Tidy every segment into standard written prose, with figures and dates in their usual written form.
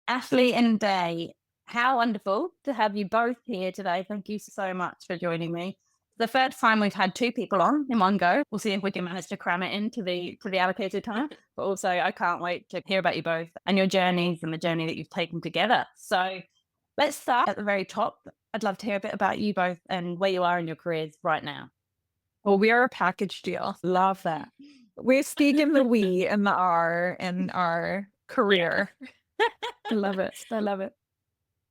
Ashley and Day, how wonderful to have you both here today. Thank you so much for joining me. The first time we've had two people on in one go. We'll see if we can manage to cram it into the allocated time. But also, I can't wait to hear about you both and your journeys and the journey that you've taken together. So let's start at the very top. I'd love to hear a bit about you both and where you are in your careers right now. Well, we are a package deal. Love that. We speak in the we and the R in our Yeah, career. I love it. I love it.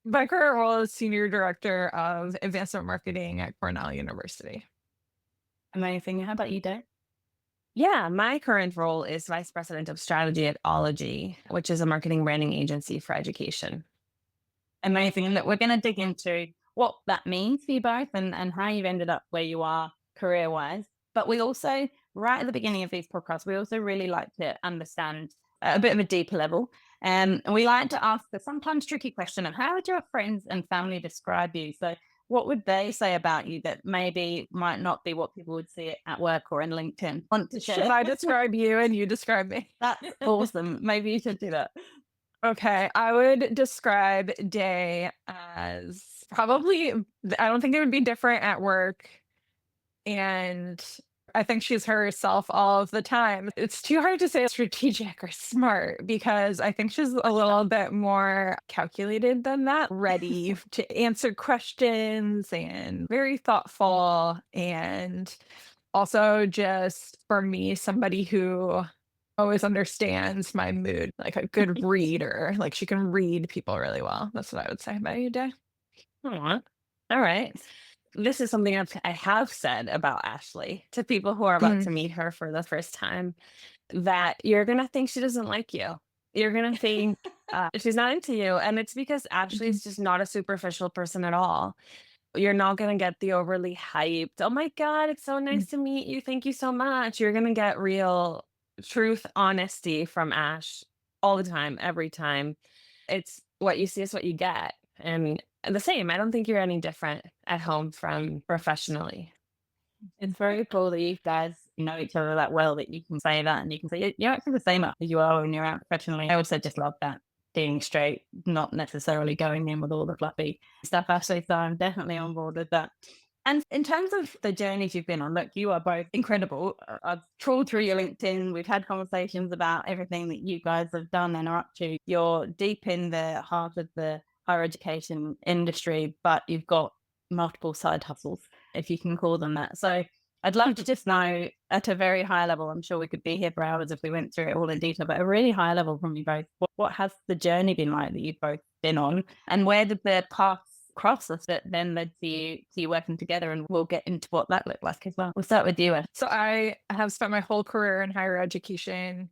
My current role is Senior Director of Advancement Marketing at Cornell University. Amazing. How about you, Day? Yeah, my current role is Vice President of Strategy at Ologie, which is a marketing branding agency for education. Amazing. And look, we're going to dig into what that means for you both and how you've ended up where you are career wise. But we also, right at the beginning of these podcasts, we also really like to understand a bit of a deeper level. And we like to ask the sometimes tricky question of how would your friends and family describe you? So, what would they say about you that maybe might not be what people would see at work or in LinkedIn? Want to Should share? I describe you and you describe me? That's awesome. Maybe you should do that. Okay, I would describe Day as probably, I don't think it would be different at work. And I think she's herself all of the time. It's too hard to say strategic or smart because I think she's a little bit more calculated than that, ready to answer questions and very thoughtful. And also, just for me, somebody who always understands my mood, like a good reader. Like she can read people really well. That's what I would say about you, Day. Aw. All right. This is something I have said about Ashley to people who are about Mm. to meet her for the first time, that you're going to think she doesn't like you. You're going to think she's not into you. And it's because Mhm. Ashley's just not a superficial person at all. You're not going to get the overly hyped, oh my God, it's so Mm. nice to meet you. Thank you so much. You're going to get real truth, honesty from Ash all the time, every time. It's what you see is what you get. And the same, I don't think you're any different at home from professionally. It's very cool that you guys know each other that well that you can say that and you can say you're actually the same as you are when you're out professionally. I also just love that being straight, not necessarily going in with all the fluffy stuff, Ashley. So I'm definitely on board with that. And in terms of the journeys you've been on, look, you are both incredible. I've trawled through your LinkedIn. We've had conversations about everything that you guys have done and are up to. You're deep in the heart of the higher education industry, but you've got multiple side hustles, if you can call them that. So I'd love to just know at a very high level, I'm sure we could be here for hours if we went through it all in detail, but a really high level from you both. What has the journey been like that you've both been on? And where did the paths cross us that then led to you working together? And we'll get into what that looked like as well. We'll start with you, Ash. So I have spent my whole career in higher education.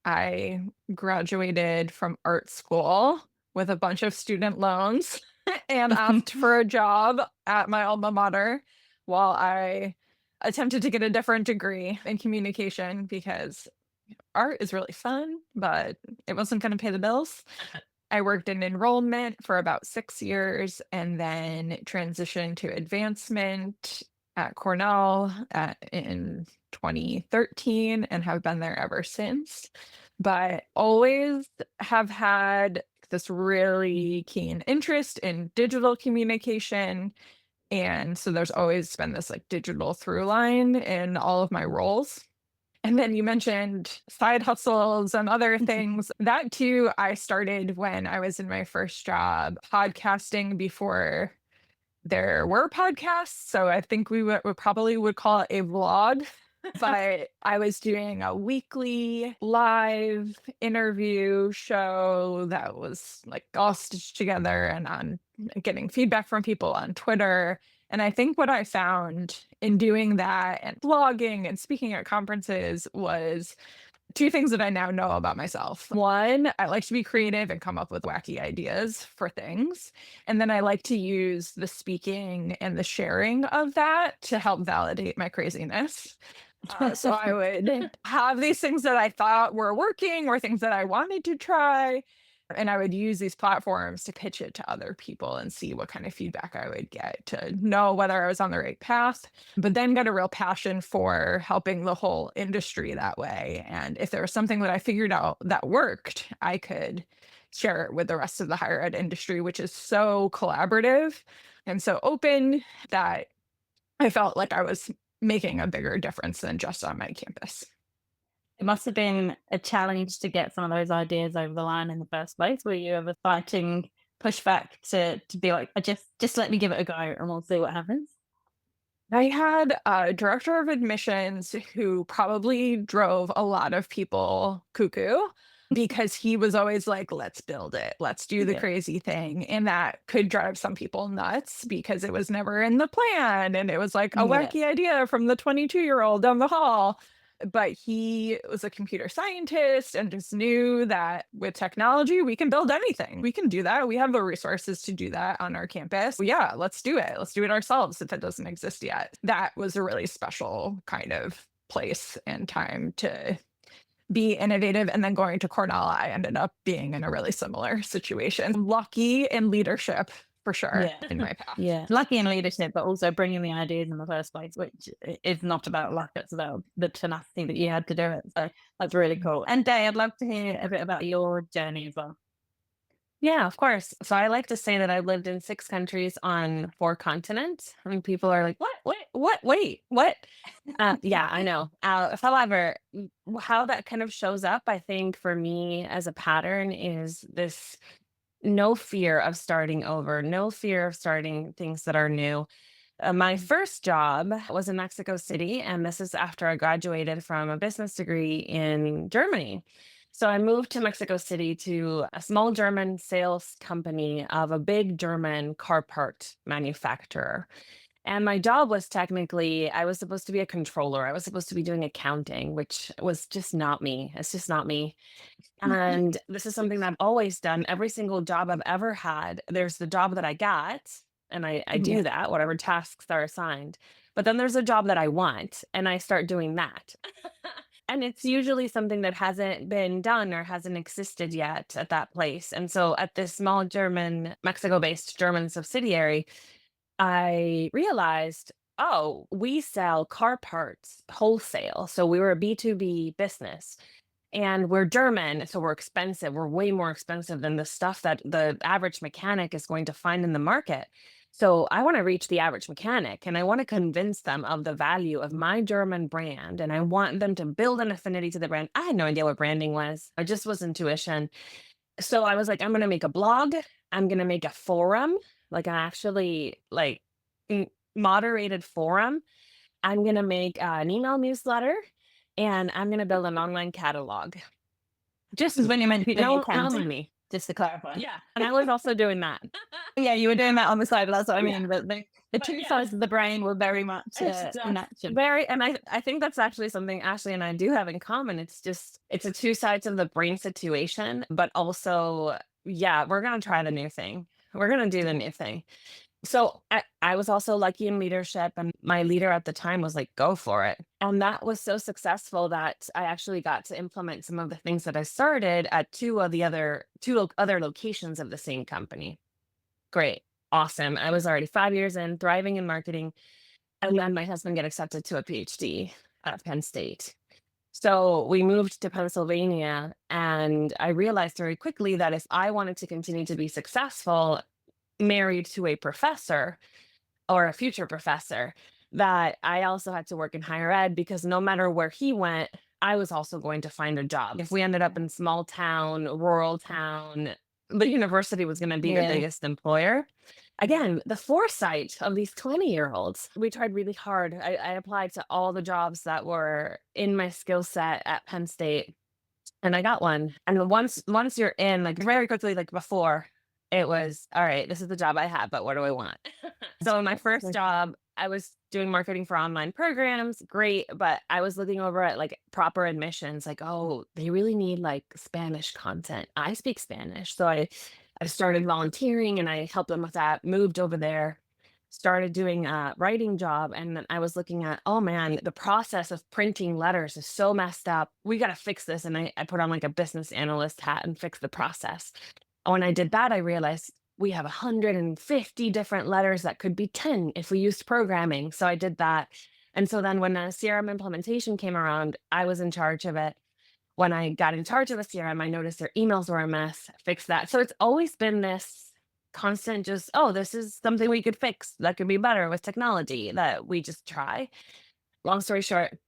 I graduated from art school with a bunch of student loans and asked for a job at my alma mater while I attempted to get a different degree in communication because art is really fun, but it wasn't going to pay the bills. I worked in enrollment for about 6 years and then transitioned to advancement at Cornell in 2013 and have been there ever since. But always have had this really keen interest in digital communication. And so there's always been this like digital through line in all of my roles. And then you mentioned side hustles and other things. That too, I started when I was in my first job podcasting before there were podcasts. So I think we probably would call it a vlog. But I was doing a weekly live interview show that was like all stitched together and on getting feedback from people on Twitter. And I think what I found in doing that and blogging and speaking at conferences was two things that I now know about myself. One, I like to be creative and come up with wacky ideas for things. And then I like to use the speaking and the sharing of that to help validate my craziness. So I would have these things that I thought were working or things that I wanted to try. And I would use these platforms to pitch it to other people and see what kind of feedback I would get to know whether I was on the right path, but then got a real passion for helping the whole industry that way. And if there was something that I figured out that worked, I could share it with the rest of the higher ed industry, which is so collaborative and so open that I felt like I was making a bigger difference than just on my campus. It must have been a challenge to get some of those ideas over the line in the first place. Were you ever fighting pushback to be like, just let me give it a go and we'll see what happens? I had a director of admissions who probably drove a lot of people cuckoo because he was always like, let's build it, let's do the Yeah. crazy thing. And that could drive some people nuts because it was never in the plan. And it was like a Yeah. wacky idea from the 22-year-old down the hall. But he was a computer scientist and just knew that with technology, we can build anything. We can do that. We have the resources to do that on our campus. Yeah, let's do it. Let's do it ourselves if it doesn't exist yet. That was a really special kind of place and time to be innovative. And then going to Cornell, I ended up being in a really similar situation. Lucky in leadership for sure Yeah. in my path. Yeah. Lucky in leadership, but also bringing the ideas in the first place, which is not about luck. It's about the tenacity that you had to do it. So that's really cool. And Day, I'd love to hear a bit about your journey as well. Yeah, of course. So I like to say that I've lived in 6 countries on 4 continents. I mean, people are like, what, wait, what? Yeah, I know. However, how that kind of shows up, I think for me as a pattern is this no fear of starting over, no fear of starting things that are new. My first job was in Mexico City, and this is after I graduated from a business degree in Germany. So I moved to Mexico City to a small German sales company of a big German car part manufacturer. And my job was technically, I was supposed to be a controller. I was supposed to be doing accounting, which was just not me. It's just not me. And this is something that I've always done. Every single job I've ever had, there's the job that I got, and I do Yeah. that, whatever tasks are assigned. But then there's a job that I want, and I start doing that. And it's usually something that hasn't been done or hasn't existed yet at that place. And so at this small German, Mexico based German subsidiary, I realized, oh, we sell car parts wholesale. So we were a B2B business. And we're German, so we're expensive. We're way more expensive than the stuff that the average mechanic is going to find in the market. So I want to reach the average mechanic and I want to convince them of the value of my German brand. And I want them to build an affinity to the brand. I had no idea what branding was. I just was intuition. So I was like, I'm going to make a blog. I'm going to make a forum, like an actually like moderated forum. I'm going to make an email newsletter and I'm going to build an online catalog. Just as when you meant to be doing No accounting, money. just to clarify. Yeah. And I was also doing that. Yeah, you were doing that on the side. That's what I Yeah. mean. But the two yeah. sides of the brain were very much in action. Very, and I think that's actually something Ashley and I do have in common. It's just, it's a two sides of the brain situation, but also, yeah, we're going to try the new thing. We're going to do the new thing. So I was also lucky in leadership, and my leader at the time was like, go for it. And that was so successful that I actually got to implement some of the things that I started at two other locations of the same company. Great. Awesome. I was already 5 years in, thriving in marketing. And then my husband got accepted to a PhD at Penn State. So we moved to Pennsylvania, and I realized very quickly that if I wanted to continue to be successful, married to a professor or a future professor, that I also had to work in higher ed, because no matter where he went, I was also going to find a job. If we ended up in small town, rural town, the university was going to be the biggest employer. Again, the foresight of these 20-year-olds. We tried really hard. I applied to all the jobs that were in my skill set at Penn State, and I got one. And once you're in, like very quickly, like before, it was, all right, this is the job I have, but what do I want? So in my first job, I was doing marketing for online programs. Great. But I was looking over at like proper admissions, like, oh, they really need like Spanish content. I speak Spanish. So I started volunteering and I helped them with that, moved over there, started doing a writing job. And then I was looking at, oh man, the process of printing letters is so messed up. We got to fix this. And I put on like a business analyst hat and fix the process. When I did that, I realized we have 150 different letters that could be 10 if we used programming. So I did that. And so then when a CRM implementation came around, I was in charge of it. When I got in charge of the CRM, I noticed their emails were a mess, fix that. So it's always been this constant just, oh, this is something we could fix that could be better with technology that we just try. Long story short,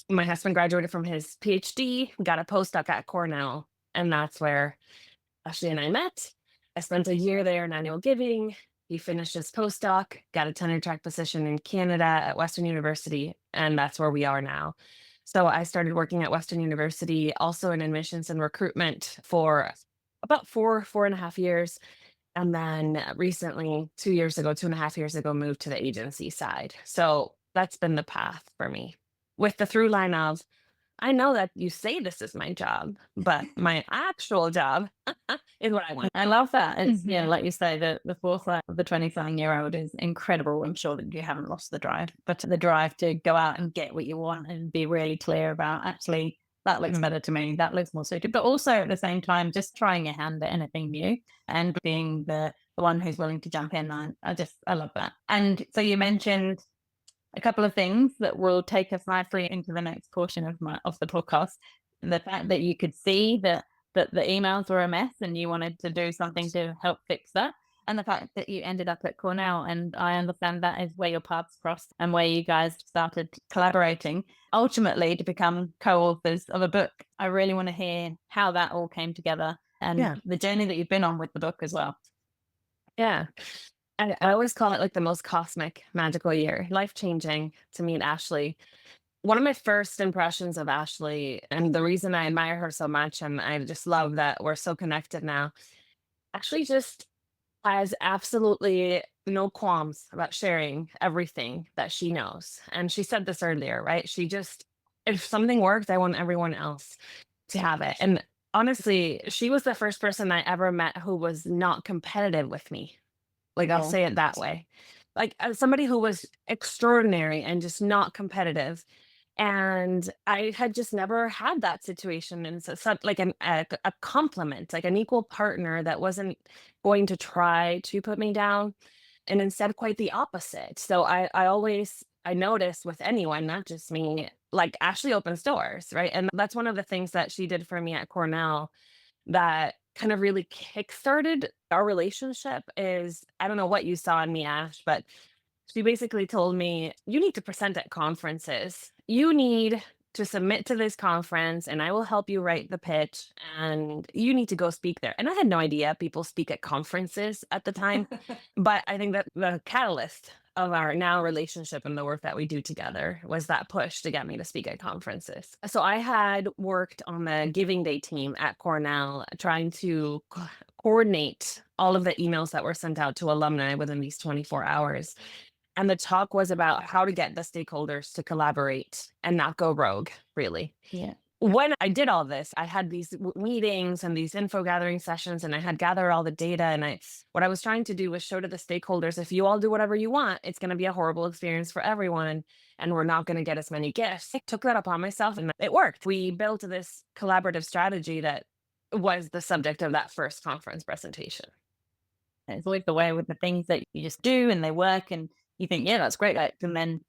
my husband graduated from his PhD, got a postdoc at Cornell, and that's where Ashley and I met. I spent a year there in annual giving. He finished his postdoc, got a tenure track position in Canada at Western University, and that's where we are now. So I started working at Western University, also in admissions and recruitment for about 4.5 years. And then recently, 2 years ago, 2.5 years ago, moved to the agency side. So that's been the path for me with the through line of, I know that you say this is my job, but my actual job is what I want. I love that. It's, Mhm. like you say, the foresight of the 27-year-old is incredible. I'm sure that you haven't lost the drive, but the drive to go out and get what you want and be really clear about, actually, that looks better to me, that looks more suited. But also at the same time, just trying your hand at anything new and being the one who's willing to jump in. I love that. And so you mentioned a couple of things that will take us nicely into the next portion of the podcast. The fact that you could see that the emails were a mess and you wanted to do something to help fix that. And the fact that you ended up at Cornell, and I understand that is where your paths crossed and where you guys started collaborating, ultimately to become co-authors of a book. I really want to hear how that all came together and Yeah. the journey that you've been on with the book as well. Yeah. I always call it like the most cosmic, magical year, life changing to meet Ashley. One of my first impressions of Ashley, and the reason I admire her so much, and I just love that we're so connected now, Ashley just has absolutely no qualms about sharing everything that she knows. And she said this earlier, right? She just, if something works, I want everyone else to have it. And honestly, she was the first person I ever met who was not competitive with me. Like, I'll Yeah. say it that way. Like, as somebody who was extraordinary and just not competitive. And I had just never had that situation. And so, like a compliment, like an equal partner that wasn't going to try to put me down, and instead quite the opposite. So I noticed with anyone, not just me, like Ashley opens doors, right? And that's one of the things that she did for me at Cornell that kind of really kickstarted our relationship is, I don't know what you saw in me, Ash, but she basically told me, you need to present at conferences. You need to submit to this conference and I will help you write the pitch and you need to go speak there. And I had no idea people speak at conferences at the time, but I think that the catalyst of our now relationship and the work that we do together was that push to get me to speak at conferences. So I had worked on the Giving Day team at Cornell, trying to coordinate all of the emails that were sent out to alumni within these 24 hours. And the talk was about how to get the stakeholders to collaborate and not go rogue, really. Yeah. When I did all this, I had these meetings and these info gathering sessions, and I had gathered all the data. And what I was trying to do was show to the stakeholders, if you all do whatever you want, it's going to be a horrible experience for everyone, and we're not going to get as many gifts. I took that upon myself, and it worked. We built this collaborative strategy that was the subject of that first conference presentation. It's always the way with the things that you just do and they work and you think, yeah, that's great. And then,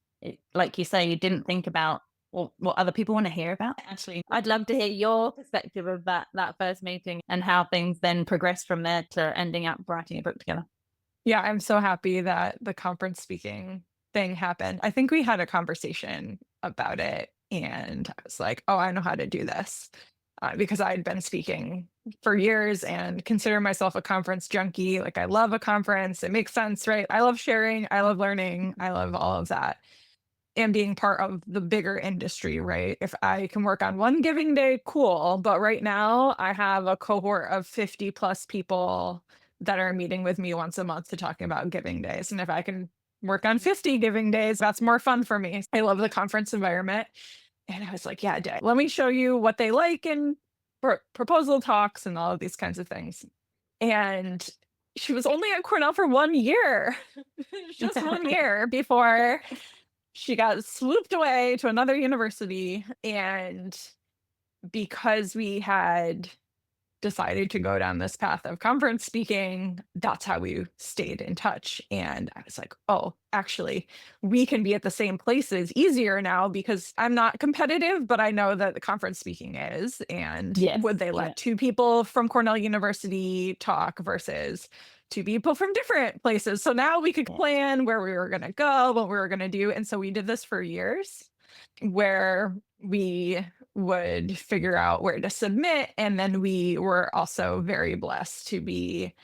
like you say, you didn't think about what other people want to hear about. Actually, I'd love to hear your perspective of that first meeting and how things then progressed from there to ending up writing a book together. Yeah, I'm so happy that the conference speaking thing happened. I think we had a conversation about it, and I was like, oh, I know how to do this. Because I had been speaking for years and consider myself a conference junkie. Like, I love a conference. It makes sense, right? I love sharing. I love learning. I love all of that. And being part of the bigger industry, right? If I can work on one giving day, cool. But right now, I have a cohort of 50 plus people that are meeting with me once a month to talk about giving days. And if I can work on 50 giving days, that's more fun for me. I love the conference environment. And I was like, yeah, let me show you what they like in proposal talks and all of these kinds of things. And she was only at Cornell for 1 year, just 1 year before she got swooped away to another university. And because we had decided to go down this path of conference speaking, that's how we stayed in touch. And I was like, oh, actually, we can be at the same places easier now because I'm not competitive, but I know that the conference speaking is. And Yes. would they let two people from Cornell University talk versus two people from different places? So now we could plan where we were going to go, what we were going to do. And so we did this for years, where we would figure out where to submit. And then we were also very blessed to be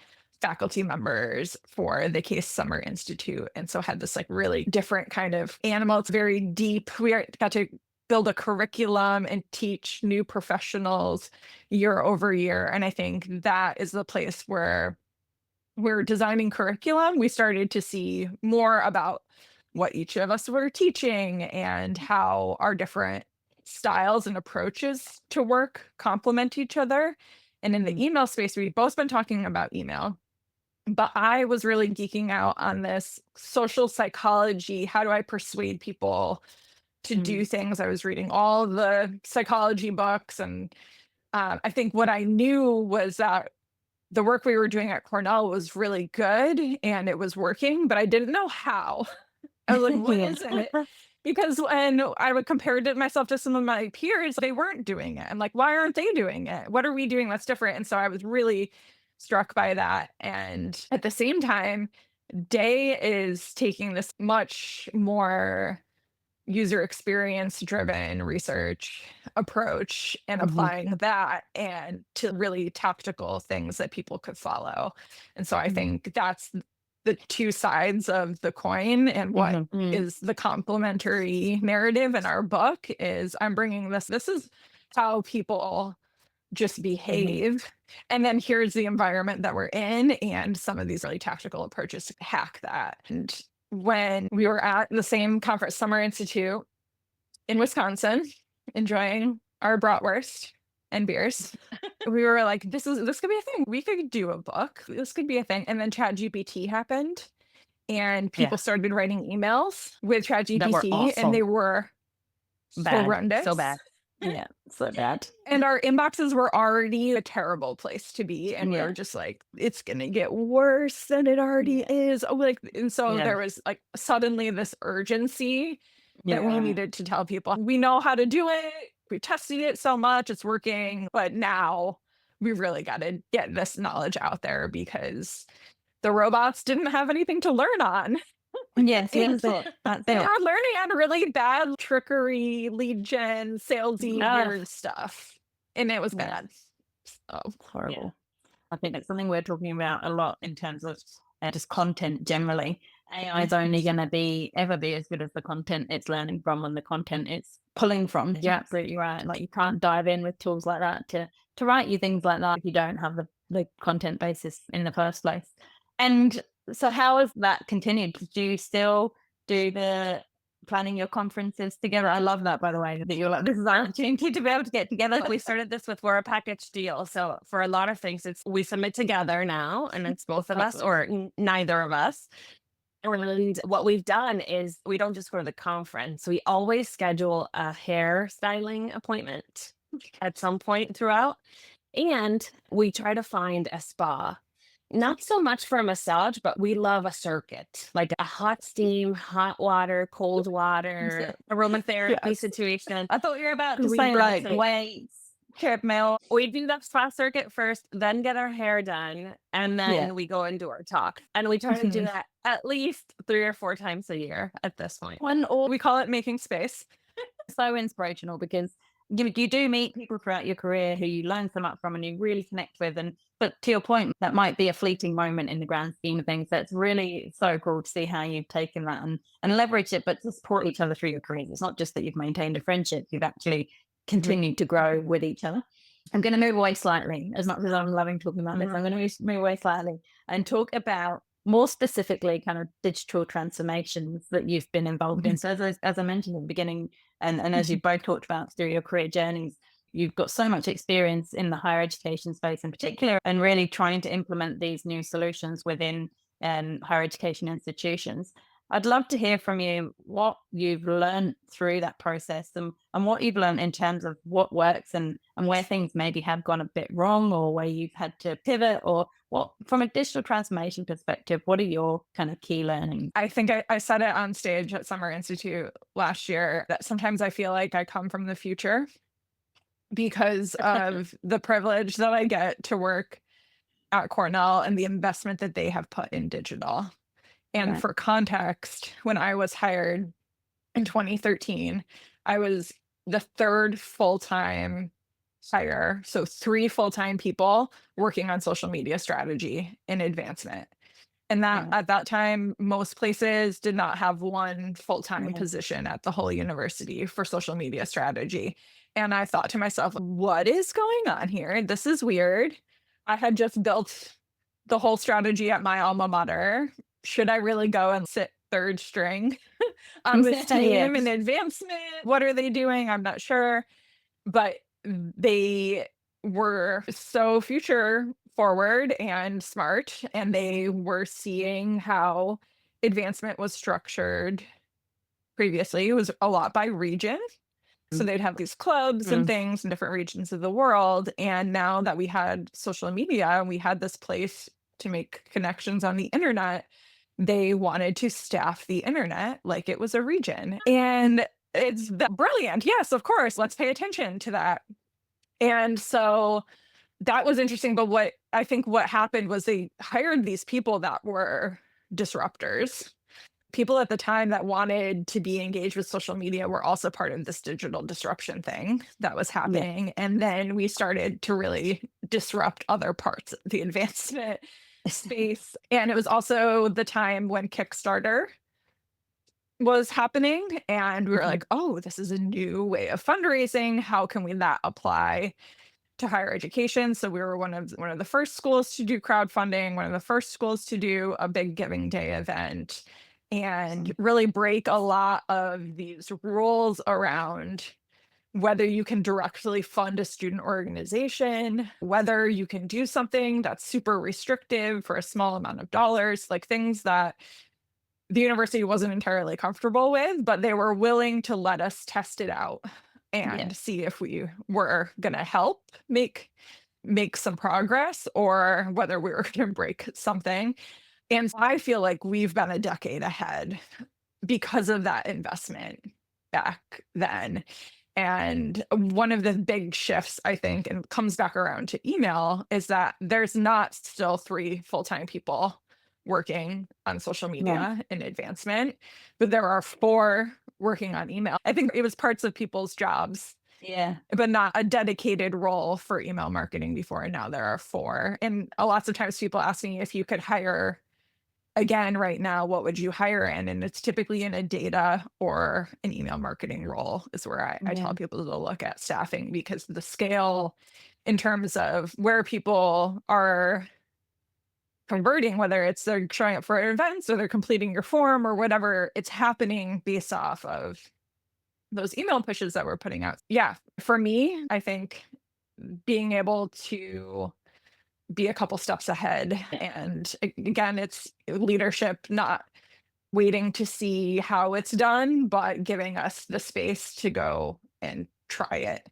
faculty members for the Case Summer Institute. And so had this like really different kind of animal. It's very deep. Got to build a curriculum and teach new professionals year over year. And I think that is the place where we're designing curriculum. We started to see more about what each of us were teaching and how our different styles and approaches to work complement each other. And in the email space, we've both been talking about email, but I was really geeking out on this social psychology. How do I persuade people to do things? I was reading all the psychology books. And I think what I knew was that the work we were doing at Cornell was really good and it was working, but I didn't know how. I was like, what is it? Because when I would compare it myself to some of my peers, they weren't doing it. I'm like, why aren't they doing it? What are we doing that's different? And so I was really struck by that. And at the same time, Day is taking this much more user experience driven research approach and applying that and to really tactical things that people could follow. And so I think that's the two sides of the coin. And what is the complementary narrative in our book is I'm bringing this is how people just behave. And then here's the environment that we're in and some of these really tactical approaches to hack that. And when we were at the same conference, Summer Institute in Wisconsin, enjoying our bratwurst and beers, we were like, this could be a thing. We could do a book. This could be a thing. And then ChatGPT happened and people started writing emails with ChatGPT and they were bad. horrendous. So bad. Yeah, so bad. And our inboxes were already a terrible place to be. And we were just like, it's going to get worse than it already is. Oh, like, and so there was like suddenly this urgency that we needed to tell people, we know how to do it. We tested it so much, it's working. But now we really got to get this knowledge out there because the robots didn't have anything to learn on. Yes, that's it. They are learning on really bad trickery, lead gen, salesy weird stuff. And it was bad. So horrible. I think that's something we're talking about a lot in terms of just content generally. AI is only going to ever be as good as the content it's learning from and the content it's pulling from. You're absolutely right. Like you can't dive in with tools like that to write you things like that if you don't have the content basis in the first place. And so how has that continued? Do you still do the planning your conferences together? I love that, by the way, that you're like, this is our opportunity to be able to get together. We started this we're a package deal. So for a lot of things, we submit together now and it's both of us or neither of us. And what we've done is we don't just go to the conference. We always schedule a hair styling appointment at some point throughout. And we try to find a spa. Not so much for a massage, but we love a circuit, like a hot steam, hot water, cold water, aromatherapy situation. I thought you were about to say like weights, treadmill. We do that spa circuit first, then get our hair done, and then we go and do our talk. And we try to do that at least 3 or 4 times a year at this point. We call it making space. So inspirational because you do meet people throughout your career who you learn so much from and you really connect with. But to your point, that might be a fleeting moment in the grand scheme of things. That's really so cool to see how you've taken that and leveraged it, but to support each other through your careers. It's not just that you've maintained a friendship, you've actually continued to grow with each other. I'm going to move away slightly, as much as I'm loving talking about this. I'm going to move away slightly and talk about more specifically kind of digital transformations that you've been involved in. So as I mentioned at the beginning, and as you both talked about through your career journeys, you've got so much experience in the higher education space in particular, and really trying to implement these new solutions within higher education institutions. I'd love to hear from you what you've learned through that process, and what you've learned in terms of what works, and where things maybe have gone a bit wrong, or where you've had to pivot, or what, from a digital transformation perspective, what are your kind of key learnings? I think I said it on stage at Summer Institute last year that sometimes I feel like I come from the future because of the privilege that I get to work at Cornell and the investment that they have put in digital. And Right. for context, when I was hired in 2013, I was the third full-time hire. So 3 full-time people working on social media strategy and advancement. And that Right. at that time, most places did not have one full-time Yeah. position at the whole university for social media strategy. And I thought to myself, what is going on here? This is weird. I had just built the whole strategy at my alma mater. Should I really go and sit third string on this Yeah. team in advancement? What are they doing? I'm not sure. But they were so future forward and smart, and they were seeing how advancement was structured previously. It was a lot by region. So they'd have these clubs and Mm. things in different regions of the world. And now that we had social media and we had this place to make connections on the internet, they wanted to staff the internet like it was a region. And brilliant. Yes, of course. Let's pay attention to that. And so that was interesting. But what happened was they hired these people that were disruptors. People at the time that wanted to be engaged with social media were also part of this digital disruption thing that was Yeah. happening. And then we started to really disrupt other parts of the advancement space. And it was also the time when Kickstarter was happening. And we were Mhm. like, oh, this is a new way of fundraising. How can we that apply to higher education? So we were one of the first schools to do crowdfunding, one of the first schools to do a big giving day event, and really break a lot of these rules around whether you can directly fund a student organization, whether you can do something that's super restrictive for a small amount of dollars, like things that the university wasn't entirely comfortable with, but they were willing to let us test it out Yeah. and see if we were going to help make some progress or whether we were going to break something. And I feel like we've been a decade ahead because of that investment back then. And one of the big shifts, I think, and comes back around to email, is that there's not still 3 full-time people working on social Right. media in advancement, but there are 4 working on email. I think it was parts of people's jobs, Yeah. but not a dedicated role for email marketing before. And now there are 4. And lots of times people ask me if you could hire again right now, what would you hire in? And it's typically in a data or an email marketing role is where I Yeah. tell people to look at staffing, because the scale in terms of where people are converting, whether it's they're showing up for events or they're completing your form or whatever, it's happening based off of those email pushes that we're putting out. Yeah, for me, I think being able to be a couple steps ahead. Yeah. And again, it's leadership, not waiting to see how it's done, but giving us the space to go and try it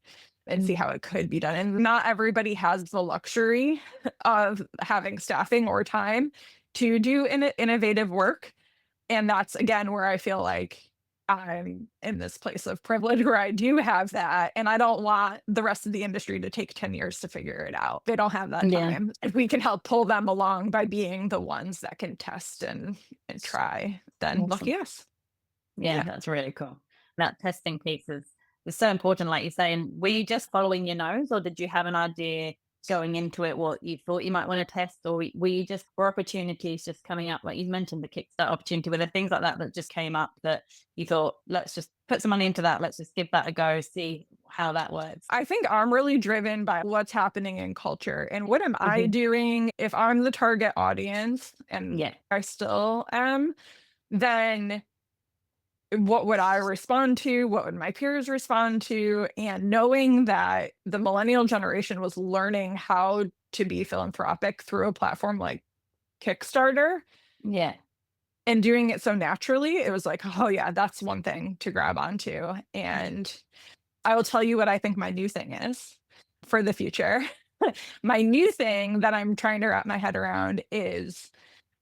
and see Mm. how it could be done. And not everybody has the luxury of having staffing or time to do innovative work. And that's again where I feel like I'm in this place of privilege where I do have that. And I don't want the rest of the industry to take 10 years to figure it out. They don't have that Yeah. time. If we can help pull them along by being the ones that can test and try, then lucky Awesome. us. Yeah, Yeah. that's really cool. That testing piece is so important, like you say. And were you just following your nose, or did you have an idea going into it what you thought you might want to test, or were you just, were opportunities just coming up? Like you mentioned the Kickstart opportunity, were there things like that that just came up that you thought, let's just put some money into that, let's just give that a go, see how that works? I think I'm really driven by what's happening in culture and what am I Mhm. doing if I'm the target audience, and Yeah. I still am, then what would I respond to? What would my peers respond to? And knowing that the millennial generation was learning how to be philanthropic through a platform like Kickstarter, Yeah. And doing it so naturally, it was like, oh yeah, that's one thing to grab onto. And I will tell you what I think my new thing is for the future. My new thing that I'm trying to wrap my head around is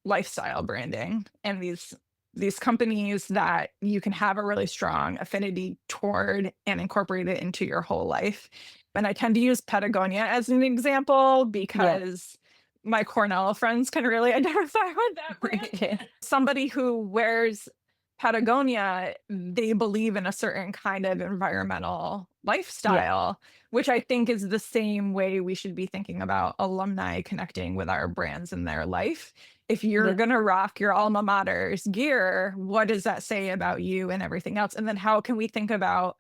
lifestyle branding, and these companies that you can have a really strong affinity toward and incorporate it into your whole life. And I tend to use Patagonia as an example Yeah. because my Cornell friends can really identify with that brand. Somebody who wears Patagonia, they believe in a certain kind of environmental Yeah. lifestyle, which I think is the same way we should be thinking about alumni connecting with our brands in their life. If you're Yeah. going to rock your alma mater's gear, what does that say about you and everything else? And then how can we think about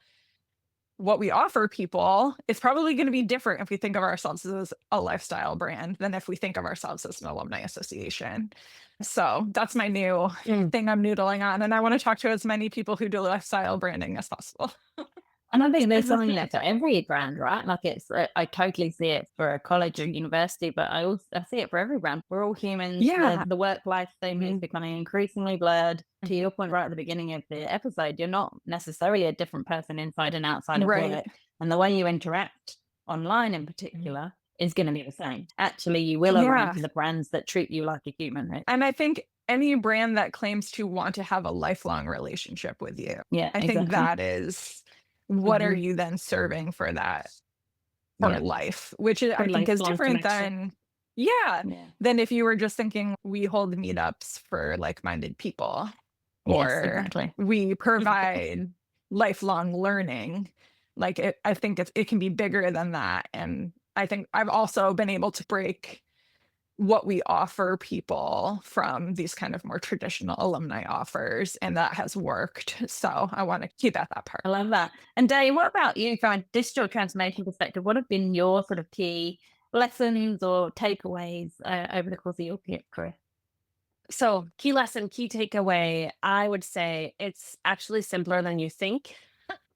what we offer people? It's probably going to be different if we think of ourselves as a lifestyle brand than if we think of ourselves as an alumni association. So that's my new thing I'm noodling on. And I want to talk to as many people who do lifestyle branding as possible. And I think there's something there for every brand, right? Like I totally see it for a college or university, but I see it for every brand. We're all humans. Yeah. The work-life thing is becoming increasingly blurred. To your point right at the beginning of the episode, you're not necessarily a different person inside and outside of Right. work. And the way you interact online in particular is going to be the same. Actually, you will arrive to the brands that treat you like a human, right? And I think any brand that claims to want to have a lifelong relationship with you, Yeah, I think that is what are you then serving for that for life, which is, For I think is lifelong different connection. than if you were just thinking we hold meetups for like-minded people, Yes, or exactly. we provide lifelong learning. Like I think it can be bigger than that. And I think I've also been able to break what we offer people from these kind of more traditional alumni offers, and that has worked. So I want to keep at that part. I love that. And Day, what about you from a digital transformation perspective? What have been your sort of key lessons or takeaways over the course of your career? So, key lesson, key takeaway, I would say it's actually simpler than you think.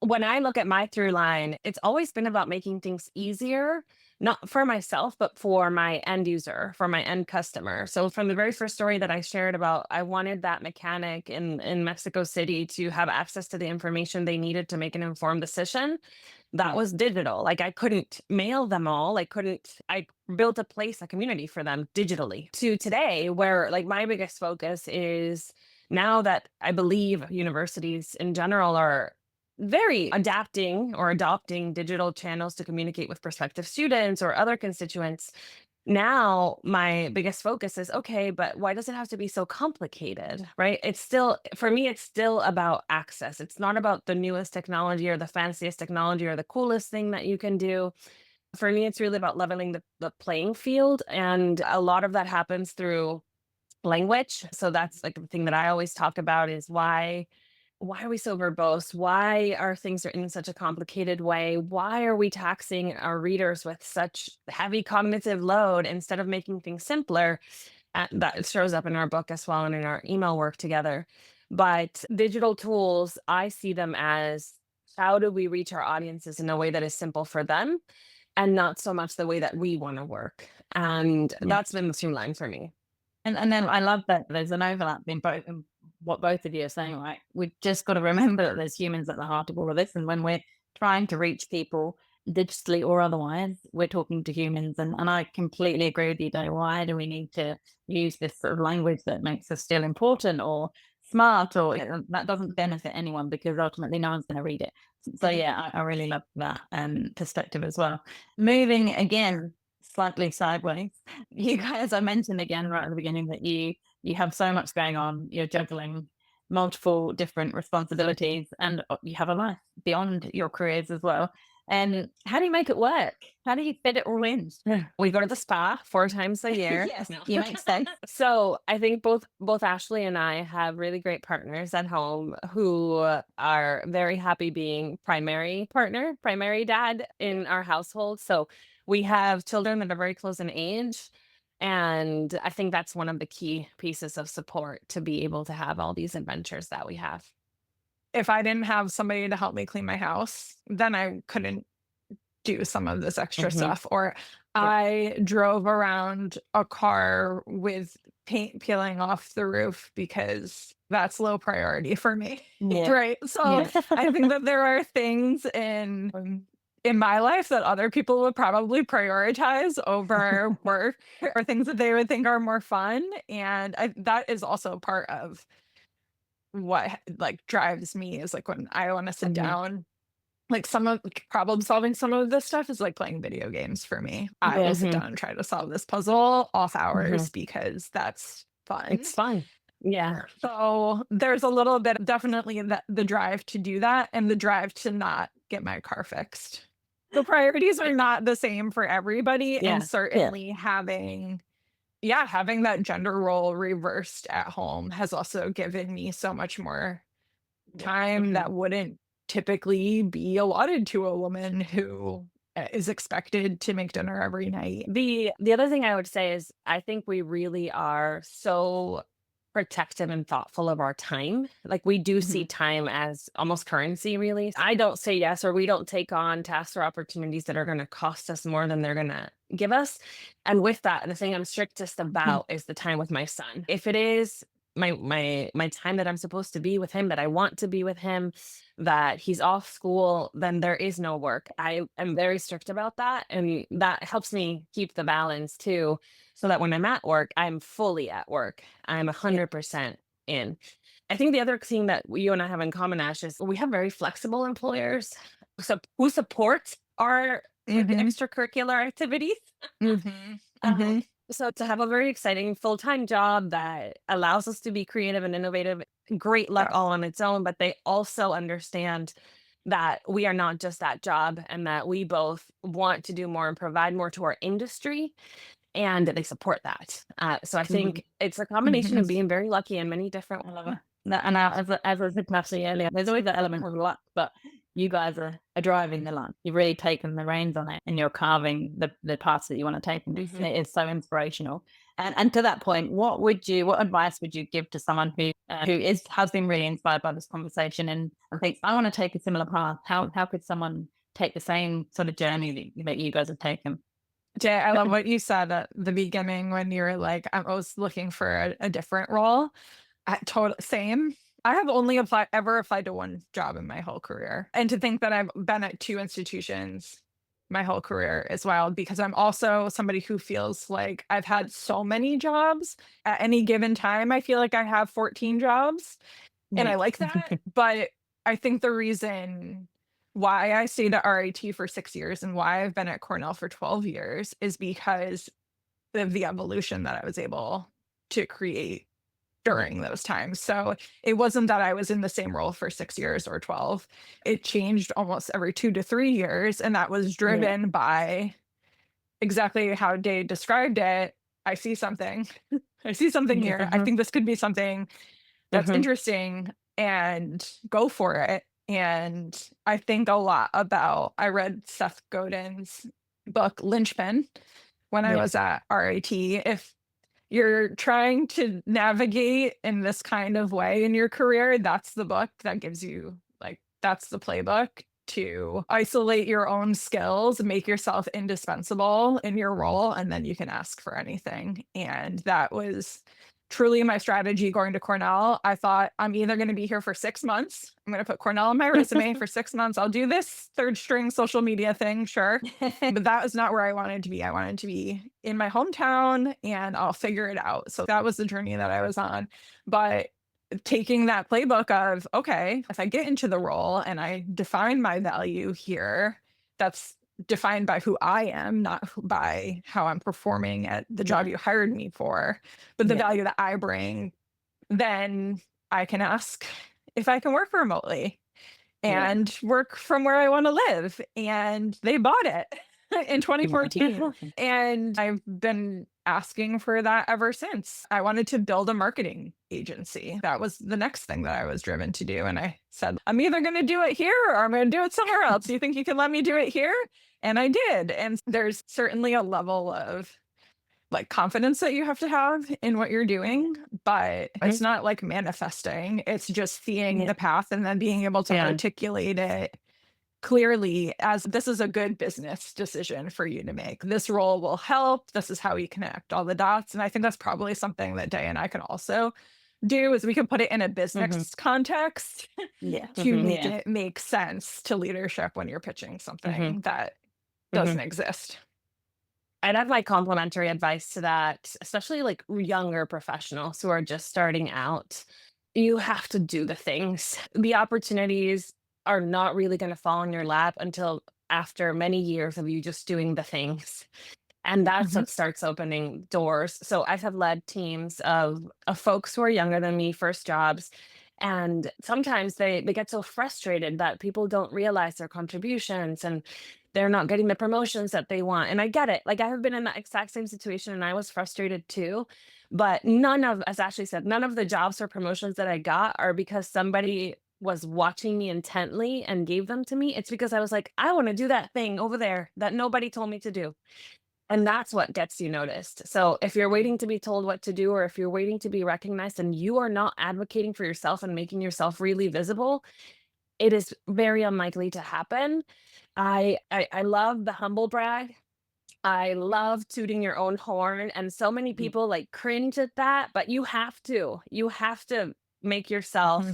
When I look at my through line, it's always been about making things easier, not for myself, but for my end user, for my end customer. So from the very first story that I shared about, I wanted that mechanic in Mexico City to have access to the information they needed to make an informed decision. That was digital. Like I couldn't mail them all. I built a place, a community for them digitally. To today, where like my biggest focus is now that I believe universities in general are very adopting digital channels to communicate with prospective students or other constituents. Now, my biggest focus is okay, but why does it have to be so complicated, right? It's still, for me, it's still about access. It's not about the newest technology or the fanciest technology or the coolest thing that you can do. For me, it's really about leveling the playing field. And a lot of that happens through language. So that's like the thing that I always talk about is why are we so verbose? Why are things written in such a complicated way? Why are we taxing our readers with such heavy cognitive load instead of making things simpler? That shows up in our book as well and in our email work together. But digital tools, I see them as how do we reach our audiences in a way that is simple for them and not so much the way that we want to work. And that's been the through line for me. And then I love that there's an overlap in what both of you are saying, right? We've just got to remember that there's humans at the heart of all of this. And when we're trying to reach people digitally or otherwise, we're talking to humans. And I completely agree with you, Dave. Why do we need to use this sort of language that makes us feel important or smart, or that doesn't benefit anyone because ultimately no one's going to read it. So yeah, I really love that perspective as well. Moving again slightly sideways, you guys, I mentioned again right at the beginning that you have so much going on. You're juggling multiple different responsibilities, and you have a life beyond your careers as well. And how do you make it work? How do you fit it all in? We go to the spa 4 times a year. Yes, you make sense. So I think both Ashley and I have really great partners at home who are very happy being primary partner, primary dad in our household. So we have children that are very close in age. And I think that's one of the key pieces of support to be able to have all these adventures that we have. If I didn't have somebody to help me clean my house, then I couldn't do some of this extra stuff. Or I drove around a car with paint peeling off the roof because that's low priority for me. Yeah. Right. So Yeah. I think that there are things in my life that other people would probably prioritize over work or things that they would think are more fun. And that is also part of what like drives me is like when I want to sit Mhm. down, like some of problem solving some of this stuff is like playing video games for me. I will Yeah. sit down and try to solve this puzzle off hours Mhm. because that's fun. It's fun. Yeah. So there's a little bit definitely that the drive to do that and the drive to not get my car fixed. The priorities are not the same for everybody. And Yeah. certainly having that gender role reversed at home has also given me so much more time that wouldn't typically be allotted to a woman who is expected to make dinner every night. The other thing I would say is I think we really are so protective and thoughtful of our time. Like we do see time as almost currency, really. I don't say yes or we don't take on tasks or opportunities that are going to cost us more than they're going to give us. And with that, the thing I'm strictest about is the time with my son. If it is my time that I'm supposed to be with him, that I want to be with him, that he's off school, then there is no work. I am very strict about that. And that helps me keep the balance too. So that when I'm at work, I'm fully at work. I'm 100% in. I think the other thing that you and I have in common, Ash, is we have very flexible employers who support our Mhm. extracurricular activities. Mhm. Um, Mhm. so to have a very exciting full-time job that allows us to be creative and innovative, great luck Yeah. all on its own, but they also understand that we are not just that job and that we both want to do more and provide more to our industry and they support that. So I think it's a combination of Mhm. being very lucky in many different I love it. And as I said Natalie earlier, there's always that element of luck, but you guys are driving the luck. You've really taken the reins on it and you're carving the paths that you want to take. And it is so inspirational. And to that point, what advice would you give to someone who has been really inspired by this conversation and thinks, I want to take a similar path? How could someone take the same sort of journey that you guys have taken? Jay, I love what you said at the beginning when you were like, I was looking for a different role. Total same. I have only ever applied to one job in my whole career. And to think that I've been at two institutions my whole career is wild because I'm also somebody who feels like I've had so many jobs. At any given time, I feel like I have 14 jobs. And I like that. But I think the reason why I stayed at RIT for 6 years and why I've been at Cornell for 12 years is because of the evolution that I was able to create during those times. So it wasn't that I was in the same role for 6 years or 12. It changed almost every 2 to 3 years. And that was driven by exactly how Day described it. I see something. I see something here. I think this could be something that's interesting and go for it. And I think a lot about, I read Seth Godin's book, Lynchpin, when I was at RIT. If you're trying to navigate in this kind of way in your career, that's the book that gives you, like, that's the playbook to isolate your own skills, make yourself indispensable in your role, and then you can ask for anything. And that was truly my strategy going to Cornell. I thought I'm either going to be here for 6 months. I'm going to put Cornell on my resume for 6 months. I'll do this third string social media thing, sure. But that was not where I wanted to be. I wanted to be in my hometown and I'll figure it out. So that was the journey that I was on. But taking that playbook of, okay, if I get into the role and I define my value here, that's defined by who I am, not by how I'm performing at the job you hired me for, but the value that I bring, then I can ask if I can work remotely and work from where I want to live. And they bought it in 2014. And I've been asking for that ever since. I wanted to build a marketing agency. That was the next thing that I was driven to do. And I said, I'm either going to do it here or I'm going to do it somewhere else. Do you think you can let me do it here? And I did. And there's certainly a level of like confidence that you have to have in what you're doing, but it's not like manifesting. It's just seeing the path and then being able to articulate it clearly as this is a good business decision for you to make. This role will help. This is how you connect all the dots. And I think that's probably something that Day and I can also do is we can put it in a business context Yeah. to make Yeah. it make sense to leadership when you're pitching something that doesn't exist. I'd have like complimentary advice to that, especially like younger professionals who are just starting out. You have to do the things. The opportunities are not really going to fall in your lap until after many years of you just doing the things. And that's what starts opening doors. So I have led teams of folks who are younger than me, first jobs. And sometimes they get so frustrated that people don't realize their contributions and they're not getting the promotions that they want. And I get it. Like I have been in that exact same situation and I was frustrated too. But none of, as Ashley said, none of the jobs or promotions that I got are because somebody was watching me intently and gave them to me. It's because I was like, I want to do that thing over there that nobody told me to do. And that's what gets you noticed. So if you're waiting to be told what to do, or if you're waiting to be recognized and you are not advocating for yourself and making yourself really visible, it is very unlikely to happen. I love the humble brag. I love tooting your own horn. And so many people like cringe at that, but you have to. You have to make yourself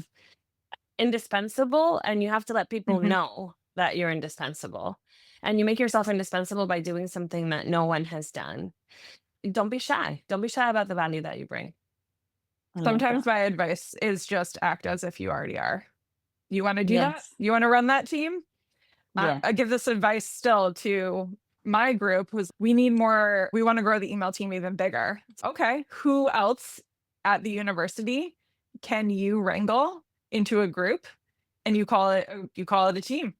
indispensable and you have to let people know that you're indispensable. And you make yourself indispensable by doing something that no one has done. Don't be shy. Don't be shy about the value that you bring. Sometimes my advice is just act as if you already are. You want to do that? Yes. You want to run that team? Yeah. I give this advice still to my group was we need more, we want to grow the email team even bigger. Okay, who else at the university can you wrangle into a group and you call it a team?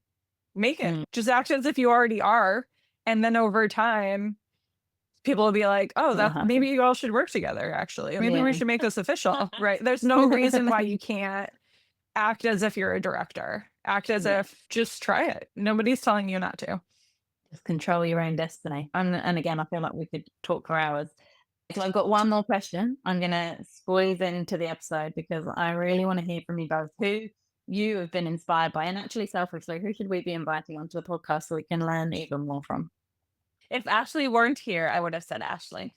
Make it. Just act as if you already are. And then over time, people will be like, oh, that maybe you all should work together, actually. Maybe we should make this official, right? There's no reason why you can't act as if you're a director. Act as if just try it. Nobody's telling you not to. Just control your own destiny. And again, I feel like we could talk for hours. So I've got one more question I'm going to squeeze into the episode because I really want to hear from you both who you have been inspired by. And actually, selfishly, who should we be inviting onto the podcast so we can learn even more from? If Ashley weren't here, I would have said Ashley.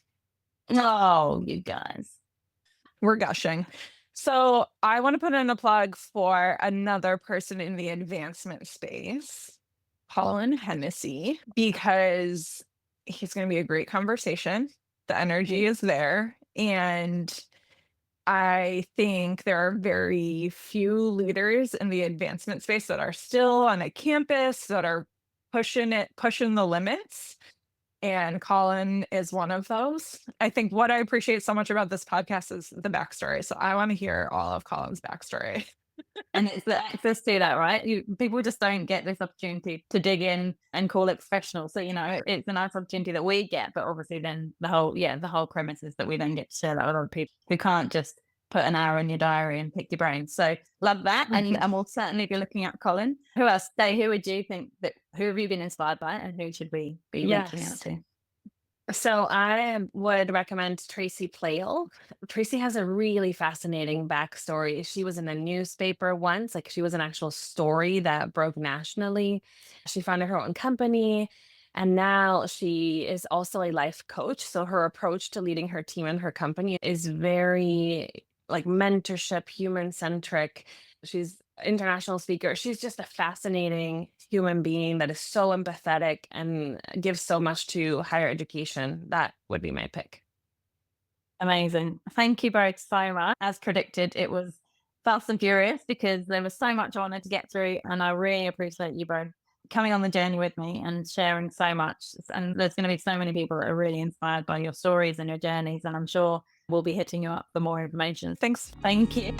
Oh, you guys. We're gushing. So I want to put in a plug for another person in the advancement space, Colin Hennessy, because he's going to be a great conversation. The energy is there. And I think there are very few leaders in the advancement space that are still on a campus that are pushing the limits. And Colin is one of those. I think what I appreciate so much about this podcast is the backstory. So I want to hear all of Colin's backstory. And it's the access to that, right? People just don't get this opportunity to dig in and call it professional. So, it's a nice opportunity that we get, but obviously then the whole premise is that we then get to share that with other people who can't just put an hour in your diary and pick your brain. So love that. And we'll certainly be looking at Colin. Who else? Day, who would you think who have you been inspired by and who should we be reaching out to? So I would recommend Tracy Plale. Tracy has a really fascinating backstory. She was in a newspaper once, like she was an actual story that broke nationally. She founded her own company and now she is also a life coach. So her approach to leading her team and her company is very like mentorship, human centric. She's international speaker. She's just a fascinating human being that is so empathetic and gives so much to higher education. That would be my pick. Amazing. Thank you both so much. As predicted, it was fast and furious because there was so much I wanted to get through. And I really appreciate you both coming on the journey with me and sharing so much. And there's going to be so many people that are really inspired by your stories and your journeys. And I'm sure we'll be hitting you up for more information. Thanks. Thank you.